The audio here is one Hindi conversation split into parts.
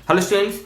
हेलो स्टूडेंट्स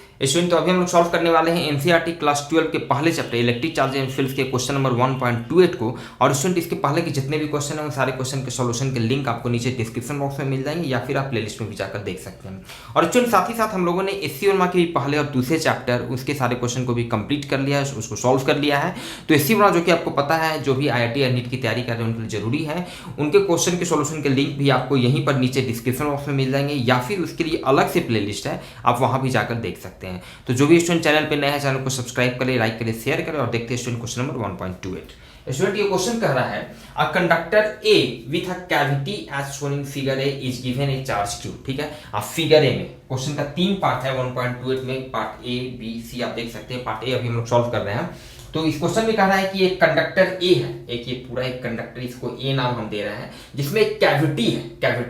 तो अभी हम लोग सॉल्व करने वाले हैं एनसीईआरटी क्लास 12 के पहले chapter electric charge and fields के क्वेश्चन नंबर 1.28 को। और स्टूडेंट इसके पहले के जितने भी क्वेश्चन हैं उन सारे क्वेश्चन के सॉल्यूशन के लिंक आपको नीचे डिस्क्रिप्शन बॉक्स में मिल जाएंगे या फिर आप प्लेलिस्ट में भी जाकर देख सकते हैं। और स्टूडेंट साथ ही साथ हम लोगों ने एससी वर्मा के पहले और दूसरे चैप्टर उसके सारे क्वेश्चन को भी कंप्लीट कर लिया है, उसको सॉल्व कर लिया है। तो एससी वर्मा जो कि आपको पता है जो भी IIT या नीट की तैयारी कर रहे हैं उनके लिए जरूरी है, उनके क्वेश्चन के सॉल्यूशन के लिंक भी आपको यहीं पर नीचे डिस्क्रिप्शन बॉक्स में मिल जाएंगे या फिर उसके लिए अलग से प्लेलिस्ट है, आप वहां भी जाकर देख सकते हैं। तो जो भी स्टूडेंट चैनल पे नए हैं चैनल को सब्सक्राइब करें, लाइक करें, शेयर करें और देखते हैं स्टूडेंट क्वेश्चन नंबर 1.28। स्टूडेंट ये क्वेश्चन कह रहा है a conductor A with a cavity as shown in figure A is given a charge Q. ठीक है, आप फिगर ए में क्वेश्चन का 3 पार्ट है 1.28 में, पार्ट ए बी सी आप देख सकते हैं। पार्ट ए अभी हम लोग सॉल्व कर रहे हैं। तो इस क्वेश्चन में कह रहा है कि एक कंडक्टर ए है, एक ये पूरा एक कंडक्टर, इसको ए नाम हम दे रहे हैं, जिसमें एक कैविटी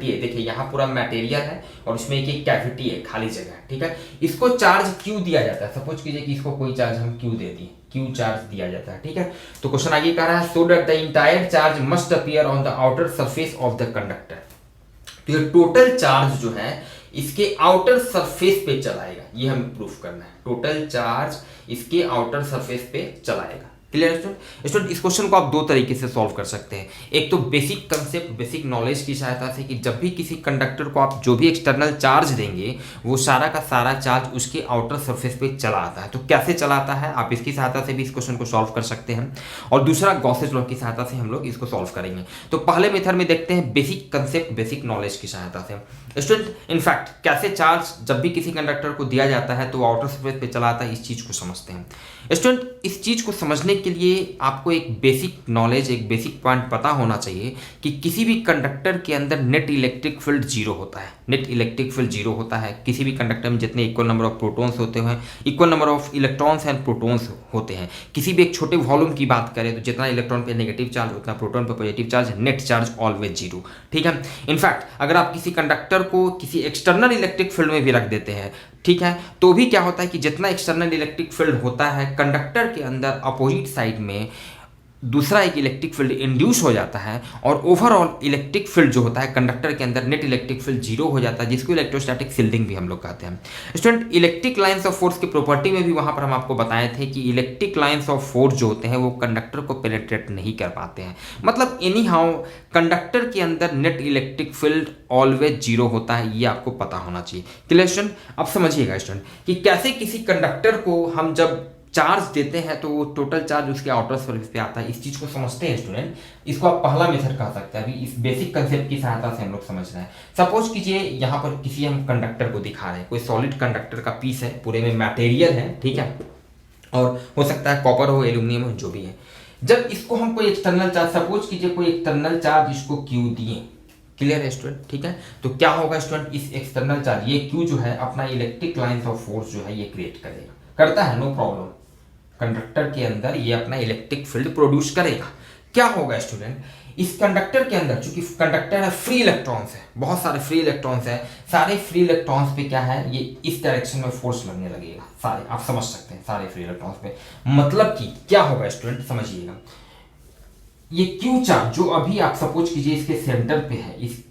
है। देखिए यहाँ पूरा मटेरियल है और इसमें एक कैविटी है, खाली जगह है। ठीक है, इसको चार्ज क्यू दिया जाता है। सपोज कीजिए कि इसको कोई चार्ज हम क्यू दे दिए, क्यू चार्ज दिया जाता है। ठीक है, तो क्वेश्चन आगे कह रहा है so that the entire charge must appear on the outer surface of the conductor. तो ये टोटल चार्ज जो है इसके आउटर सरफेस पे चलाएगा, ये हमें प्रूफ करना है। टोटल चार्ज इसके आउटर सरफेस पे चलाएगा। क्लियर स्टूडेंट, इस क्वेश्चन को आप दो तरीके से सॉल्व कर सकते हैं। एक तो बेसिक कंसेप्ट, बेसिक नॉलेज की सहायता से कि जब भी किसी कंडक्टर को आप जो भी एक्सटर्नल चार्ज देंगे वो सारा का सारा चार्ज उसके आउटर सरफेस पे चला आता है। तो कैसे चलाता है आप इसकी सहायता से भी इस क्वेश्चन को सॉल्व कर सकते हैं। और दूसरा गॉसेस लॉ की सहायता से हम लोग इसको सॉल्व करेंगे। तो पहले मेथड में देखते हैं बेसिक कंसेप्ट, बेसिक नॉलेज की सहायता से। स्टूडेंट इनफैक्ट कैसे चार्ज जब भी किसी कंडक्टर को दिया जाता है तो आउटर सरफेस पे चलाता है, इस चीज को समझते हैं। स्टूडेंट इस चीज को समझने के लिए आपको एक बेसिक नॉलेज, एक बेसिक पॉइंट पता होना चाहिए कि किसी भी कंडक्टर के अंदर नेट इलेक्ट्रिक फील्ड जीरो होता है। नेट इलेक्ट्रिक फील्ड जीरो होता है किसी भी कंडक्टर में जितने इक्वल नंबर ऑफ प्रोटॉन्स होते हैं, equal number of electrons and protons होते हैं। किसी भी एक छोटे वॉल्यूम की बात करें तो जितना इलेक्ट्रॉन पे नेगेटिव चार्ज उतना प्रोटॉन पे positive charge, net charge always zero. ठीक है, इनफैक्ट अगर आप किसी कंडक्टर को किसी एक्सटर्नल इलेक्ट्रिक फील्ड में भी रख देते हैं, ठीक है, तो भी क्या होता है कि जितना एक्सटर्नल इलेक्ट्रिक फील्ड होता है कंडक्टर के अंदर अपोजिट साइड में दूसरा एक इलेक्ट्रिक फील्ड इंड्यूस हो जाता है और ओवरऑल इलेक्ट्रिक फील्ड जो होता है कंडक्टर के अंदर नेट इलेक्ट्रिक फील्ड जीरो हो जाता है, जिसको इलेक्ट्रोस्टैटिक शील्डिंग भी हम लोग कहते हैं। Student electric lines of force की प्रॉपर्टी में भी वहां पर हम आपको बताए थे कि इलेक्ट्रिक लाइंस ऑफ फोर्स जो होते हैं वो कंडक्टर को पेनिट्रेट नहीं कर पाते हैं। मतलब एनी हाउ कंडक्टर के अंदर net electric field always zero होता है, ये आपको पता होना चाहिए। क्लियर स्टूडेंट, अब समझिएगा स्टूडेंट कि कैसे किसी कंडक्टर को हम जब चार्ज देते हैं तो वो टोटल चार्ज उसके आउटर सरफेस पे आता है। इस चीज को समझते हैं स्टूडेंट, इसको आप पहला मेथड कह सकते हैं। अभी इस बेसिक कंसेप्ट की सहायता से हम लोग समझ रहे हैं। सपोज कीजिए यहाँ पर किसी हम कंडक्टर को दिखा रहे हैं, कोई सॉलिड कंडक्टर का पीस है, पूरे में मटेरियल है, ठीक है, और हो सकता है कॉपर हो, एल्यूमिनियम हो, जो भी है। जब इसको हम कोई एक्सटर्नल चार्ज, सपोज कीजिए कोई एक्सटर्नल चार्ज इसको क्यू दिए। क्लियर है स्टूडेंट, ठीक है, तो क्या होगा स्टूडेंट, इस एक्सटर्नल चार्ज ये क्यू जो है अपना इलेक्ट्रिक लाइंस ऑफ फोर्स जो है ये क्रिएट करेगा, करता है, नो प्रॉब्लम। कंडक्टर के अंदर ये अपना इलेक्ट्रिक फील्ड प्रोड्यूस करेगा। क्या होगा स्टूडेंट, इस कंडक्टर के अंदर चूंकि कंडक्टर है, फ्री इलेक्ट्रॉन्स है, बहुत सारे फ्री इलेक्ट्रॉन्स है, सारे फ्री इलेक्ट्रॉन्स पे क्या है, ये इस डायरेक्शन में फोर्स लगने लगेगा सारे, आप समझ सकते हैं, सारे फ्री इलेक्ट्रॉन्स पे। मतलब कि क्या होगा स्टूडेंट, समझिएगा, ये क्यू चार्ज जो अभी आप सपोज कीजिए इसके सेंटर पे है, इस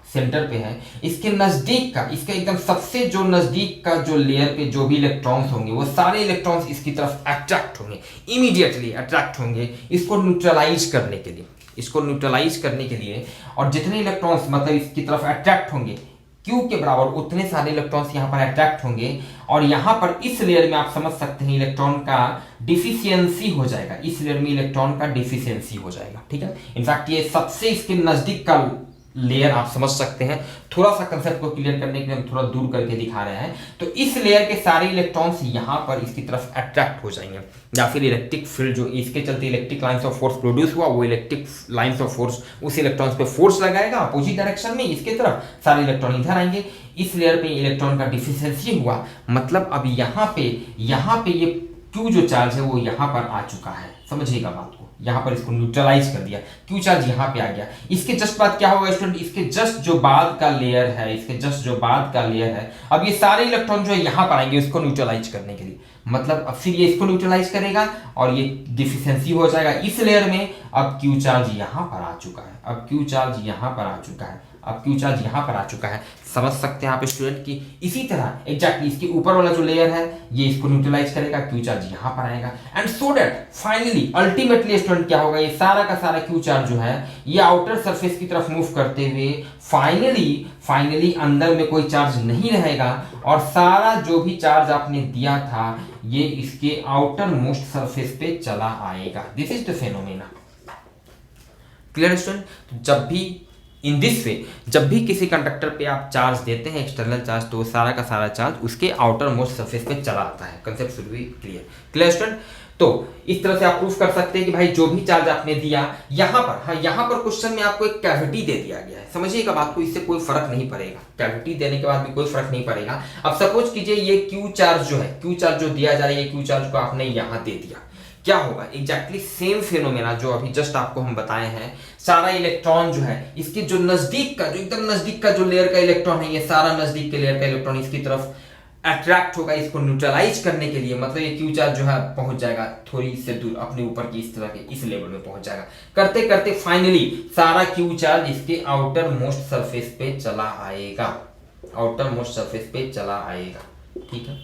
सेंटर पे है, इसके नजदीक का, इसका एकदम सबसे जो नजदीक का जो लेयर पे जो भी इलेक्ट्रॉन्स होंगे वो सारे इलेक्ट्रॉन्स इसकी तरफ अट्रैक्ट होंगे, इमीडिएटली अट्रैक्ट होंगे इसको न्यूट्रलाइज करने के लिए, इसको न्यूट्रलाइज करने के लिए। और जितने इलेक्ट्रॉन्स मतलब इसकी तरफ अट्रैक्ट होंगे क्यू के बराबर उतने सारे इलेक्ट्रॉन्स यहाँ पर अट्रैक्ट होंगे। और यहाँ पर इस लेयर में आप समझ सकते हैं इलेक्ट्रॉन का डिफिशियंसी हो जाएगा, इस लेयर में इलेक्ट्रॉन का डिफिशियंसी हो जाएगा। ठीक है, इनफैक्ट ये सबसे इसके नजदीक का लेयर आप समझ सकते हैं। थोड़ा सा कंसेप्ट को क्लियर करने के लिए हम थोड़ा दूर करके दिखा रहे हैं। तो इस लेयर के सारे इलेक्ट्रॉन्स यहां पर इसकी तरफ अट्रैक्ट हो जाएंगे, या फिर इलेक्ट्रिक फील्ड जो इसके चलते electric lines of force produce हुआ, वो इलेक्ट्रिक लाइंस ऑफ फोर्स उस इलेक्ट्रॉन्स पे फोर्स लगाएगा अपोजिट डायरेक्शन में, इसके तरफ सारे इलेक्ट्रॉन इधर आएंगे। इस लेयर पे इलेक्ट्रॉन का डिफिशियंसी हुआ, मतलब अब यहाँ पे ये क्यू जो चार्ज है वो यहाँ पर आ चुका है। समझिएगा बात को, यहाँ पर इसको न्यूट्रलाइज कर दिया, क्यू चार्ज यहाँ पे आ गया। इसके जस्ट बाद क्या होगा स्टूडेंट, इसके जस्ट जो बाद का लेयर है, इसके जस्ट जो बाद का लेयर है, अब ये सारे इलेक्ट्रॉन जो है यहाँ पर आएंगे इसको न्यूट्रलाइज करने के लिए। मतलब अब फिर ये इसको न्यूट्रलाइज करेगा और ये डिफिशियंसी हो जाएगा इस लेयर में। अब क्यू चार्ज यहाँ पर आ चुका है, अब क्यू चार्ज यहाँ पर आ चुका है, अब क्यू चार्ज यहाँ पर आ चुका है। समझ सकते हैं आप स्टूडेंट की इसी तरह एग्जैक्टली इसके ऊपर वाला जो लेयर है ये इसको न्यूट्रलाइज करेगा, क्यू चार्ज यहाँ पर आएगा and so that finally ultimately student क्या होगा, ये सारा का सारा क्यू चार्ज जो है ये आउटर सरफेस की तरफ मूव करते हुए फाइनली अंदर में कोई चार्ज नहीं रहेगा और सारा जो भी चार्ज आपने दिया था ये इसके आउटर मोस्ट सरफेस पे चला आएगा। This is the phenomena. Clear student? जब भी इन दिस वे जब भी किसी कंडक्टर पे आप चार्ज देते हैं एक्सटर्नल चार्ज तो सारा का सारा चार्ज उसके आउटर मोस्ट सरफेस पे चला आता है। Concept should be clear. Clear student? तो इस तरह से आप प्रूफ कर सकते हैं कि भाई जो भी चार्ज आपने दिया यहाँ पर, हाँ यहाँ पर क्वेश्चन में आपको एक कैविटी दे दिया गया है, समझिएगा बात को, इससे कोई फर्क नहीं पड़ेगा, कैविटी देने के बाद भी कोई फर्क नहीं पड़ेगा। अब सपोज कीजिए ये क्यू चार्ज जो है, क्यू चार्ज जो दिया जा रहा है, ये क्यू चार्ज को आपने यहाँ दे दिया, क्या होगा एग्जैक्टली सेम फेनोमेना जो अभी जस्ट आपको हम बताए हैं। सारा इलेक्ट्रॉन जो है इसके जो नजदीक का, जो एकदम नजदीक का जो लेयर का इलेक्ट्रॉन है, ये सारा नजदीक के लेयर का इलेक्ट्रॉन इसकी तरफ अट्रैक्ट होगा इसको न्यूट्रलाइज करने के लिए। मतलब ये क्यू चार्ज जो है पहुंच जाएगा थोड़ी से दूर अपने ऊपर की इस तरह के इस लेवल में पहुंच जाएगा। करते करते फाइनली सारा क्यू चार्ज इसके आउटर मोस्ट सरफेस पे चला आएगा, आउटर मोस्ट सरफेस पे चला आएगा। ठीक है,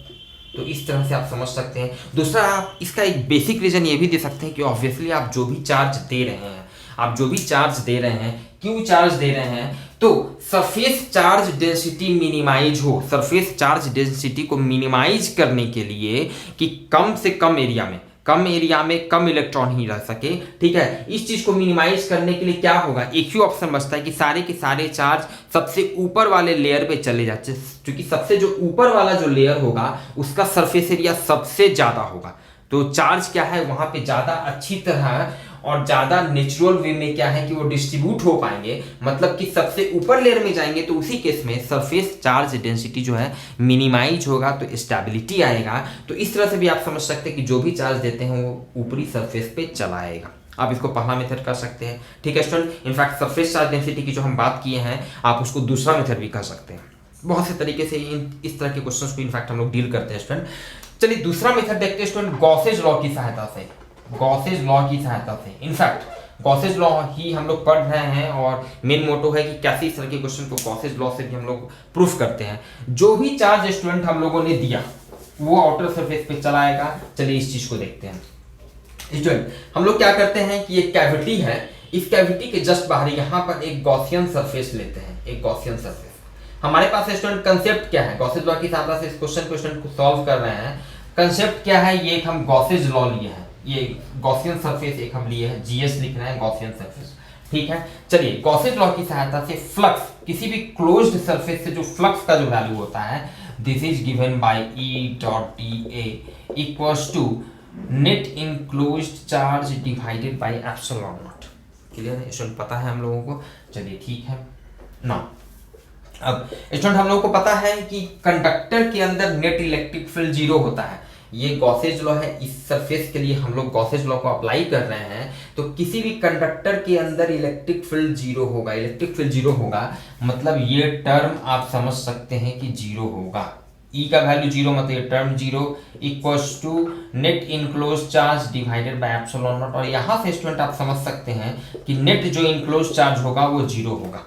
तो इस तरह से आप समझ सकते हैं। दूसरा आप इसका एक बेसिक रीजन ये भी दे सकते हैं कि ऑब्वियसली आप जो भी चार्ज दे रहे हैं, आप जो भी चार्ज दे रहे हैं, क्यू चार्ज दे रहे हैं, तो सरफेस चार्ज डेंसिटी मिनिमाइज हो। सरफेस चार्ज डेंसिटी को मिनिमाइज करने के लिए कि कम से कम एरिया में कम इलेक्ट्रॉन ही रह सके। ठीक है, इस चीज को मिनिमाइज करने के लिए क्या होगा, एक ही ऑप्शन बचता है कि सारे के सारे चार्ज सबसे ऊपर वाले लेयर पे चले जाते, क्योंकि सबसे जो ऊपर वाला जो लेयर होगा उसका सरफेस एरिया सबसे ज्यादा होगा, तो चार्ज क्या है वहां पे ज्यादा अच्छी तरह और ज्यादा नेचुरल वे में क्या है कि वो डिस्ट्रीब्यूट हो पाएंगे। मतलब कि सबसे ऊपर लेयर में जाएंगे तो उसी केस में सरफेस चार्ज डेंसिटी जो है मिनिमाइज होगा, तो स्टेबिलिटी आएगा। तो इस तरह से भी आप समझ सकते हैं कि जो भी चार्ज देते हैं वो ऊपरी सरफेस पे चला आएगा। आप इसको पहला मेथड कर सकते हैं। ठीक है student, in fact surface charge density की जो हम बात किए हैं आप उसको दूसरा मेथड भी कर सकते हैं। बहुत से तरीके से इस तरह के क्वेश्चंस को इनफैक्ट हम लोग डील करते हैं स्टूडेंट। चलिए दूसरा मेथड देखते हैं स्टूडेंट, गॉसेज लॉ की सहायता से। गॉसेज लॉ की सहायता से इनफैक्ट गॉसेज लॉ ही हम लोग पढ़ रहे हैं और मेन मोटो है कि कैसे इस तरह के क्वेश्चन को गॉसेज लॉ से भी हम लोग प्रूफ करते हैं। जो भी चार्ज स्टूडेंट हम लोगों ने दिया वो आउटर सरफेस पे चला आएगा। चलिए इस चीज को देखते हैं स्टूडेंट। हम लोग क्या करते हैं कि एक कैविटी है, इस कैविटी के जस्ट बाहर यहाँ पर एक गॉसियन सरफेस लेते हैं, एक गॉसियन सरफेस। हमारे पास स्टूडेंट कंसेप्ट क्या है, गॉसेज लॉ की सहायता से इस क्वेश्चन को स्टूडेंट को सॉल्व कर रहे हैं। कंसेप्ट क्या है, ये एक हम गॉसेज लॉ लिए हैं, ये गॉसियन सरफेस एक हम लिए हैं, जीएस लिख रहे हैं गॉसियन सरफेस। ठीक है, चलिए गॉसेज लॉ की सहायता से फ्लक्स, किसी भी क्लोज्ड सरफेस से जो फ्लक्स का जो वैल्यू होता है, this is given by E dot dA equals to net enclosed charge divided by epsilon naught. Clear है स्टूडेंट, पता है हम लोगों को? चलिए ठीक है ना। अब स्टूडेंट हम लोगों को पता है कि कंडक्टर के अंदर नेट इलेक्ट्रिक फील्ड 0 होता है। ये गॉसेज लॉ है, इस सरफेस के लिए हम लोग गॉसेज लॉ को अप्लाई कर रहे हैं। तो किसी भी कंडक्टर के अंदर इलेक्ट्रिक फील्ड 0 होगा, इलेक्ट्रिक फील्ड 0 होगा मतलब ये टर्म आप समझ सकते हैं कि 0 होगा। E का वैल्यू 0 मतलब ये term 0 equals to net enclose charge divided by epsilon naught. और यहां से स्टूडेंट आप समझ सकते हैं कि नेट जो इनक्लोज चार्ज होगा वो 0 होगा।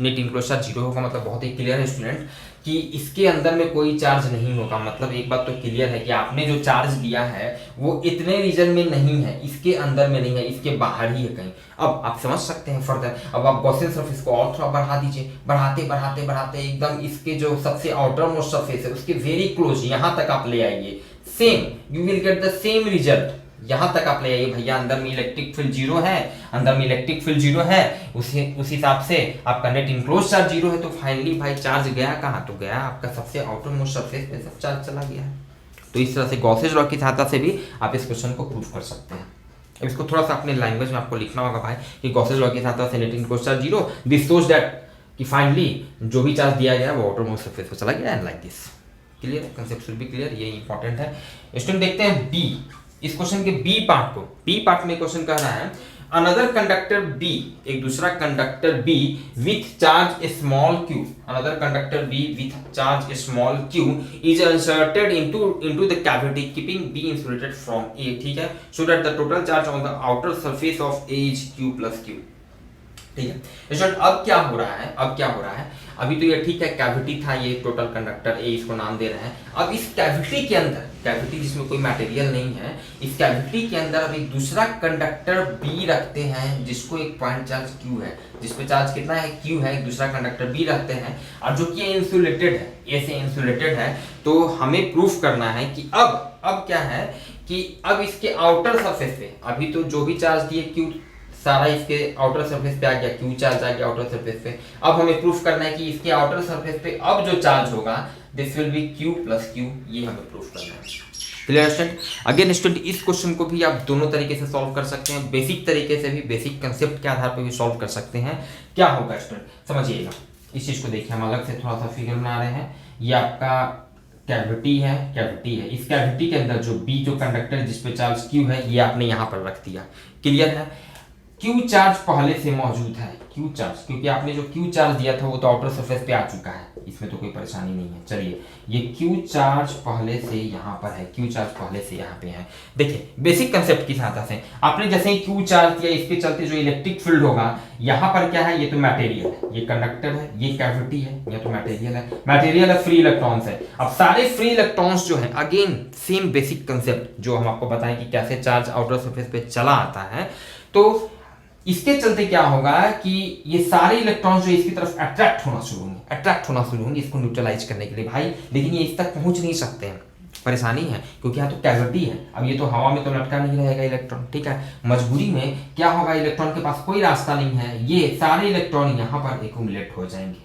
नेट इनक्लोज चार्ज 0 होगा मतलब बहुत ही क्लियर है स्टूडेंट कि इसके अंदर में कोई चार्ज नहीं होगा। मतलब एक बात तो क्लियर है कि आपने जो चार्ज दिया है वो इतने रीजन में नहीं है, इसके अंदर में नहीं है, इसके बाहर ही है कहीं। अब आप समझ सकते हैं फर्दर, अब आप गॉसियन सरफेस को और थोड़ा बढ़ा दीजिए, बढ़ाते एकदम इसके जो सबसे आउटर मोस्ट सरफेस है उसके वेरी क्लोज यहाँ तक आप ले आइए, same you will get the same result. यहां तक आप ले आइए भैया, अंदर में इलेक्ट्रिक फील्ड 0 है, अंदर में इलेक्ट्रिक फील्ड 0 है, उस हिसाब से आपका नेट इनक्लोज चार्ज 0 है। तो फाइनली भाई चार्ज गया कहां, तो गया आपका सबसे आउटर मोस्ट सरफेस पे सब चार्ज चला गया है। तो इस तरह से गॉसेज लॉ की सहायता से भी आप इस क्वेश्चन को प्रूव कर सकते हैं। अब इसको थोड़ा सा अपने लैंग्वेज में आपको लिखना होगा भाई कि गॉसेज लॉ की सहायता से net enclose charge 0, this shows that कि फाइनली जो भी चार्ज दिया गया वो आउटर मोस्ट सरफेस पे चला गया एंड लाइक दिस। क्लियर है, कंसेप्ट शुड बी क्लियर, ये इंपॉर्टेंट है। स्टूडेंट देखते हैं बी, इस क्वेश्चन के बी पार्ट को। बी पार्ट में क्वेश्चन कह रहा है अनदर कंडक्टर बी, एक दूसरा conductor B with charge small q, another conductor B with charge small q is inserted into the cavity keeping B insulated from A. ठीक है, so that the total charge on the outer surface of A is Q plus Q. ठीक है स्टूडेंट, अब क्या हो रहा है, अभी तो ये ठीक है कैविटी था, ये टोटल कंडक्टर ए इसको नाम दे रहे हैं। अब इस कैविटी के अंदर, कैविटी जिसमें कोई मटेरियल नहीं है, इस कैविटी के अंदर अब एक दूसरा कंडक्टर बी रखते हैं जिसको एक पॉइंट चार्ज क्यू है, जिसपे चार्ज कितना है क्यू है, एक दूसरा कंडक्टर बी रखते हैं और जो कि इंसुलेटेड है, ए से इंसुलेटेड है। तो हमें प्रूफ करना है कि अब क्या है कि अब इसके आउटर सरफेस पे, अभी तो जो भी चार्ज दिए क्यू सारा इसके आउटर सरफेस पे आ गया, क्यू चार्ज आ गया आउटर सरफेस पे। अब हमें प्रूफ करना है कि इसके आउटर सरफेस पे अब जो चार्ज होगा this will be Q plus Q, ये हमें प्रूफ करना है। Clear student? अगेन स्टूडेंट, इस क्वेश्चन को भी आप दोनों तरीके से सॉल्व कर सकते हैं, बेसिक तरीके से भी, बेसिक कंसेप्ट के आधार पर भी सॉल्व कर सकते हैं। क्या होगा स्टूडेंट समझिएगा, इस चीज को देखिए, हम अलग से थोड़ा सा फिगर बना रहे हैं। ये आपका कैविटी है, इस कैविटी के अंदर जो बी जो कंडक्टर जिस पे चार्ज क्यू है ये आपने यहाँ पर रख दिया। क्लियर है? क्यू चार्ज पहले से मौजूद है, क्यू चार्ज, क्योंकि आपने जो क्यू चार्ज दिया था वो तो आउटर सरफेस पे आ चुका है, इसमें तो कोई परेशानी नहीं है। चलिए, ये क्यू चार्ज पहले से यहाँ पर है, क्यू चार्ज पहले से यहाँ पे है। देखिए बेसिक कंसेप्ट की सहायता से आपने जैसे ही क्यू चार्ज दिया, इसके चलते जो इलेक्ट्रिक फील्ड होगा, यहाँ पर क्या है, ये तो मटेरियल है, ये कंडक्टर है, ये कैविटी है, ये तो मटेरियल है, फ्री इलेक्ट्रॉन्स है। अब सारे फ्री इलेक्ट्रॉन्स जो है, अगेन सेम बेसिक कंसेप्ट जो हम आपको बताएं कि कैसे चार्ज आउटर सरफेस पे चला आता है। तो इसके चलते क्या होगा कि ये सारे इलेक्ट्रॉन्स जो इसकी तरफ अट्रैक्ट होना शुरू होंगे इसको न्यूट्रलाइज करने के लिए भाई, लेकिन ये इस तक पहुंच नहीं सकते हैं, परेशानी है, क्योंकि यहाँ तो कैविटी है। अब ये तो हवा में तो लटका नहीं रहेगा इलेक्ट्रॉन, ठीक है। मजबूरी में क्या होगा, इलेक्ट्रॉन के पास कोई रास्ता नहीं है, ये सारे इलेक्ट्रॉन यहाँ पर एक्युमुलेट हो जाएंगे,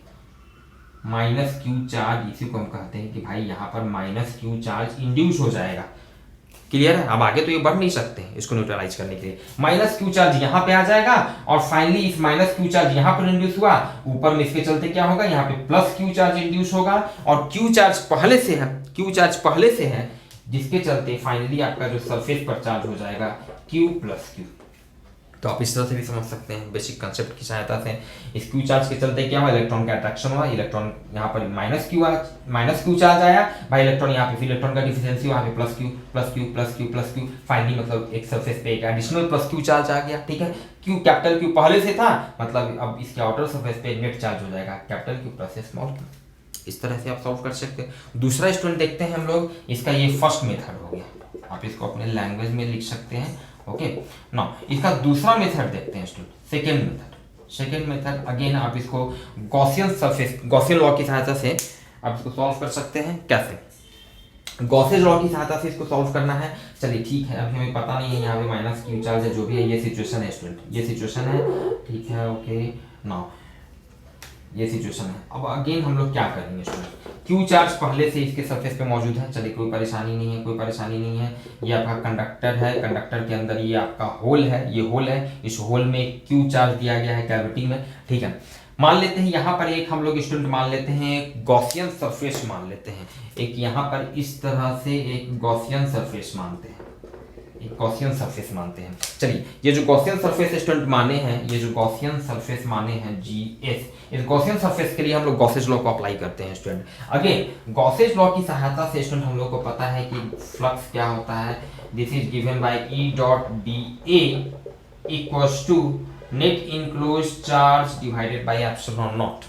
माइनस क्यू चार्ज, इसी को हम कहते हैं कि भाई यहाँ पर माइनस क्यू चार्ज इंड्यूस हो जाएगा। क्लियर है? अब आगे तो ये बढ़ नहीं सकते हैं इसको न्यूट्रलाइज करने के लिए। माइनस क्यू चार्ज यहाँ पे आ जाएगा और फाइनली इस माइनस क्यू चार्ज यहाँ पर इंड्यूस हुआ, ऊपर में इसके चलते क्या होगा, यहाँ पे प्लस क्यू चार्ज इंड्यूस होगा और क्यू चार्ज पहले से है, जिसके चलते फाइनली आपका जो सरफेस पर चार्ज हो जाएगा क्यू प्लस क्यू। तो आप इस तरह से भी समझ सकते हैं बेसिक कंसेप्ट की सहायता से। इस क्यू चार्ज के चलते क्या हुआ, इलेक्ट्रॉन का अट्रैक्शन हुआ, इलेक्ट्रॉन यहाँ पर माइनस क्यू चार्ज आया भाई, इलेक्ट्रॉन यहाँ पे, फिर इलेक्ट्रॉन का डिफिशिएंसी वहाँ पे प्लस क्यू, फाइनली मतलब एक सरफेस पे एक एडिशनल प्लस क्यू चार्ज आ गया। ठीक है, क्यू कैपिटल क्यू पहले से था, मतलब अब इसके आउटर सरफेस पे नेट चार्ज हो जाएगा capital Q plus small Q. इस तरह से आप सॉल्व कर सकते हैं। दूसरा स्टूडेंट देखते हैं हम लोग, इसका ये फर्स्ट मेथड हो गया, आप इसको अपने लैंग्वेज में लिख सकते हैं। ओके ना, इसका दूसरा मेथड देखते हैं स्टूडेंट, सेकेंड मेथड अगेन आप इसको गॉसियन लॉ की सहायता से आप इसको सॉल्व कर सकते हैं। कैसे? गॉसियन लॉ की सहायता से इसको सॉल्व करना है। चलिए ठीक है, अभी हमें पता नहीं है यहाँ पे माइनस क्यू चार्ज है, जो भी है ये सिचुएशन है स्टूडेंट, ये सिचुएशन है, ठीक है। ओके ना, ये सिचुएशन है। अब अगेन हम लोग क्या करेंगे स्टूडेंट, क्यू चार्ज पहले से इसके सरफेस पे मौजूद है, चलिए कोई परेशानी नहीं है, ये आपका कंडक्टर है, कंडक्टर के अंदर ये आपका होल है, ये होल है, इस होल में क्यू चार्ज दिया गया है कैविटी में। ठीक है, मान लेते हैं यहाँ पर एक हम लोग स्टूडेंट मान लेते हैं गॉसियन सरफेस मान लेते हैं, एक यहाँ पर इस तरह से एक गॉसियन सरफेस मानते हैं, एक गॉसियन सरफेस मानते हैं। चलिए, ये जो गॉसियन सरफेस स्टूडेंट माने हैं, ये जो गॉसियन सरफेस माने हैं GS, इस गॉसियन सरफेस के लिए हम लोग गॉसेज लॉ को अप्लाई करते हैं स्टूडेंट। अगेन गॉसेज लॉ की सहायता से स्टूडेंट हम लोग को पता है कि फ्लक्स क्या होता है, this is given by E dot dA equals to net enclose charge divided by epsilon naught.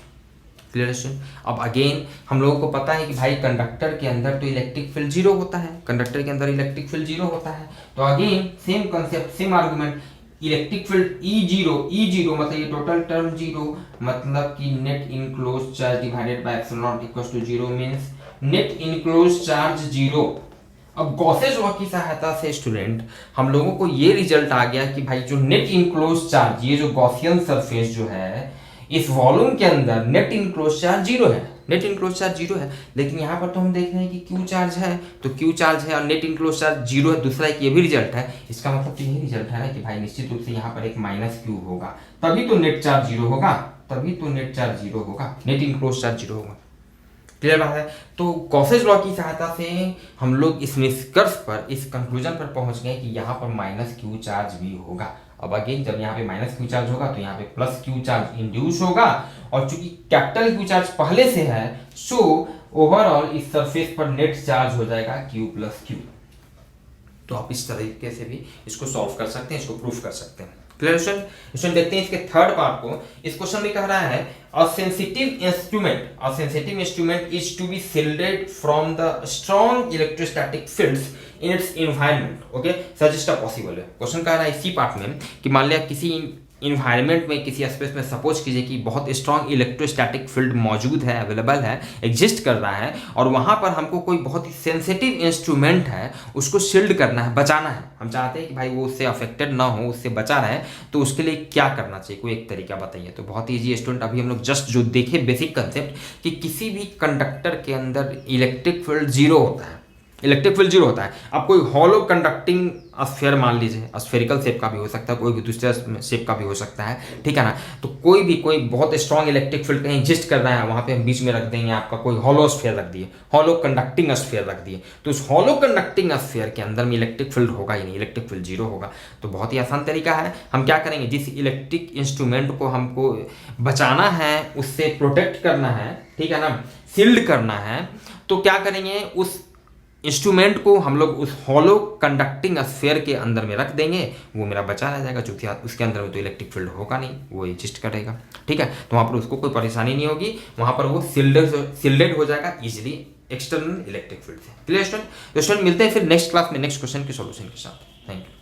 Clear student? अब अगेन हम लोगों को पता है कि भाई कंडक्टर के अंदर तो इलेक्ट्रिक फील्ड जीरो होता है, कंडक्टर के अंदर इलेक्ट्रिक फील्ड जीरो होता है, तो again same concept, same argument, electric field E0 मतलब ये टोटल टर्म जीरो, मतलब कि net enclose charge divided by epsilon naught equals to zero, means net enclose charge zero. अब गॉसेज लॉ की सहायता से स्टूडेंट हम लोगों को ये रिजल्ट आ गया कि भाई जो नेट इनक्लोज चार्ज, ये जो गॉसियन सरफेस जो है, इस वॉल्यूम के अंदर नेट इनक्लोज चार्ज जीरो है, लेकिन यहाँ पर तो हम देख रहे हैं कि क्यू चार्ज है, तो क्यू चार्ज है और नेट इनक्लोज चार्ज जीरो है। दूसरा एक ये भी रिजल्ट है, इसका मतलब तो यही रिजल्ट है ना कि भाई निश्चित रूप से यहाँ पर एक माइनस क्यू होगा, तभी तो नेट चार्ज जीरो होगा, नेट इनक्लोज चार्ज जीरो होगा। क्लियर बात है? तो गॉसेज लॉ की सहायता से हम लोग इस निष्कर्ष पर, इस कंक्लूजन पर पहुंच गए कि यहाँ पर माइनस क्यू चार्ज भी होगा। अब अगेन जब यहाँ पे माइनस क्यू चार्ज होगा तो यहाँ पे प्लस क्यू चार्ज इंड्यूस होगा, और चूंकि कैपिटल क्यू चार्ज पहले से है, सो ओवरऑल इस सरफेस पर नेट चार्ज हो जाएगा क्यू प्लस क्यू। तो आप इस तरीके से भी इसको सॉल्व कर सकते हैं, इसको प्रूफ कर सकते हैं। क्लियर स्टूडेंट, देखते हैं इसके थर्ड पार्ट को। इस क्वेश्चन में कह रहा है a sensitive instrument is to be shielded from the strong electrostatic fields in its environment. Okay, suggest a possible है। क्वेश्चन कह रहा है इसी पार्ट में कि मान लिया किसी इन्वायरमेंट में, किसी स्पेस में सपोज कीजिए कि बहुत स्ट्रॉन्ग इलेक्ट्रोस्टैटिक फील्ड मौजूद है, अवेलेबल है, एग्जिस्ट कर रहा है, और वहाँ पर हमको कोई बहुत ही सेंसिटिव इंस्ट्रूमेंट है उसको शील्ड करना है, बचाना है। हम चाहते हैं कि भाई वो उससे अफेक्टेड ना हो, उससे बचा रहे, तो उसके लिए क्या करना चाहिए, कोई एक तरीका बताइए। तो बहुत ईजी स्टूडेंट, अभी हम लोग जस्ट जो देखे बेसिक कंसेप्ट कि किसी भी कंडक्टर के अंदर इलेक्ट्रिक फील्ड जीरो होता है, इलेक्ट्रिक फील्ड जीरो होता है। अब कोई हॉलो कंडक्टिंग स्फीयर मान लीजिए, स्फेरिकल शेप का भी हो सकता है, कोई भी दूसरे शेप का भी हो सकता है, ठीक है ना। तो कोई बहुत स्ट्रॉन्ग इलेक्ट्रिक फील्ड कहीं एग्जिस्ट कर रहा है, वहाँ पे हम बीच में रख देंगे आपका कोई हॉलो स्फीयर रख दिए, हॉलो कंडक्टिंग स्फीयर रख दिए, तो उस हॉलो कंडक्टिंग स्फीयर के अंदर में इलेक्ट्रिक फील्ड होगा ही नहीं, इलेक्ट्रिक फील्ड जीरो होगा। तो बहुत ही आसान तरीका है, हम क्या करेंगे, जिस इलेक्ट्रिक इंस्ट्रूमेंट को हमको बचाना है, उससे प्रोटेक्ट करना है, ठीक है ना, शील्ड करना है, तो क्या करेंगे, उस इंस्ट्रूमेंट को हम लोग उस हॉलो कंडक्टिंग स्फीयर के अंदर में रख देंगे, वो मेरा बचा रह जाएगा, चूंकि उसके अंदर में तो इलेक्ट्रिक फील्ड होगा नहीं, वो एग्जिस्ट करेगा, ठीक है। तो वहाँ पर उसको कोई परेशानी नहीं होगी, वहाँ पर वो शील्डेड हो जाएगा इजिली एक्सटर्नल इलेक्ट्रिक फील्ड से। Clear student? तो स्टूडेंट मिलते हैं फिर नेक्स्ट क्लास में नेक्स्ट क्वेश्चन के सॉल्यूशन के साथ। Thank you.